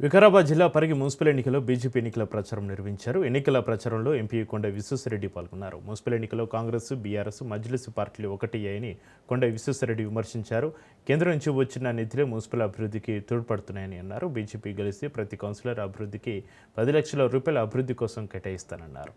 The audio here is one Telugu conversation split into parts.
వికారాబాద్ జిల్లా పరిగి మున్సిపల్ ఎన్నికల్లో బీజేపీ ఎన్నికల ప్రచారం నిర్వహించారు. ఎన్నికల ప్రచారంలో ఎంపీ కొండ విశ్వేశ్వరరెడ్డి పాల్గొన్నారు. మున్సిపల్ ఎన్నికల్లో కాంగ్రెస్, బీఆర్ఎస్, మజ్లిస్ పార్టీలు ఒకటయ్యాయని కొండ విశ్వేశ్వరరెడ్డి విమర్శించారు. కేంద్రం నుంచి వచ్చిన నిధులే మున్సిపల్ అభివృద్ధికి తోడ్పడుతున్నాయని అన్నారు. బీజేపీ గెలిస్తే ప్రతి కౌన్సిలర్ అభివృద్ధికి 10 లక్షల రూపాయల అభివృద్ధి కోసం కేటాయిస్తానన్నారు.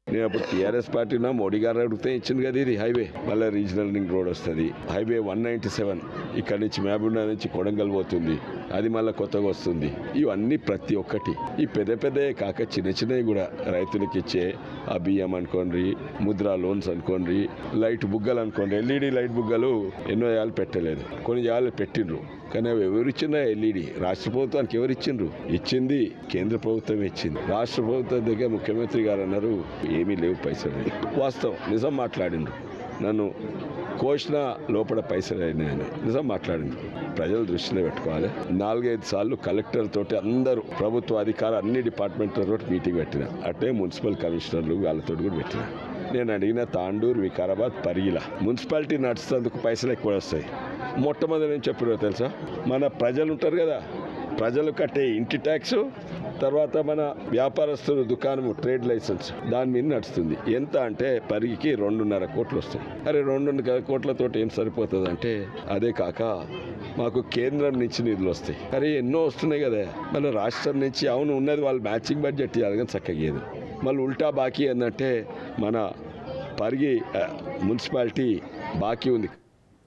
నేను అప్పుడు టీఆర్ఎస్ పార్టీనా మోడీ గారు అడిగితే ఇచ్చింది కదా ఇది హైవే, మళ్ళీ రీజనల్ లింక్ రోడ్ వస్తుంది. హైవే 197 ఇక్కడ నుంచి మహబూబ్నగర్ నుంచి కొడంగల్ పోతుంది, అది మళ్ళీ కొత్తగా వస్తుంది. ఇవన్నీ ప్రతి ఒక్కటి ఈ పెద్ద పెద్దవి కాక చిన్న చిన్నవి కూడా రైతులకు ఇచ్చే ఆ బియ్యం అనుకోండి, ముద్రా లోన్స్ అనుకోండి, లైట్ బుగ్గలు అనుకోండి. ఎల్ఈడి లైట్ బుగ్గలు ఎన్నో ఏళ్ళు పెట్టలేదు, కొన్ని ఏళ్ళు పెట్టిండ్రు. కానీ అవి ఎవరు ఇచ్చిండ్రా? ఎల్ఈడి రాష్ట్ర ప్రభుత్వానికి ఎవరు ఇచ్చిండ్రు? ఇచ్చింది కేంద్ర ప్రభుత్వం ఇచ్చింది. రాష్ట్ర ప్రభుత్వం దగ్గర ముఖ్యమంత్రి గారు అన్నారు ఏమీ లేవు పైసలు. వాస్తవం, నిజం మాట్లాడిండ్రు. నన్ను కోసిన లోపల పైసలు అయినాయని నిజం మాట్లాడిండ్రు. ప్రజలు దృష్టిలో పెట్టుకోవాలి. 4-5 సార్లు కలెక్టర్ తోటి అందరూ ప్రభుత్వ అధికారులు అన్ని డిపార్ట్మెంట్లతో మీటింగ్ పెట్టిన, అట్టే మున్సిపల్ కమిషనర్లు వాళ్ళతో కూడా పెట్టిన. నేను అడిగిన తాండూరు, వికారాబాద్, పరిగిల మున్సిపాలిటీ నడుస్తున్నందుకు పైసలు ఎక్కువ వస్తాయి. మొట్టమొదటి నేను చెప్పినా తెలుసా, మన ప్రజలు ఉంటారు కదా, ప్రజలు కట్టే ఇంటి ట్యాక్స్, తర్వాత మన వ్యాపారస్తులు దుకాణము ట్రేడ్ లైసెన్స్, దాని మీద నడుస్తుంది. ఎంత అంటే పరిగికి 2.5 కోట్లు వస్తాయి. అరే 2.5 కోట్లతోటి ఏం సరిపోతుంది అంటే, అదే కాక మాకు కేంద్రం నుంచి నిధులు వస్తాయి. అరే ఎన్నో వస్తున్నాయి కదా, మన రాష్ట్రం నుంచి అవును ఉన్నది, వాళ్ళు మ్యాచింగ్ బడ్జెట్ ఇవ్వాలి కానీ చక్కగేది. మళ్ళీ ఉల్టా బాకీ ఏంటంటే మన పరిగి మున్సిపాలిటీ బాకీ ఉంది.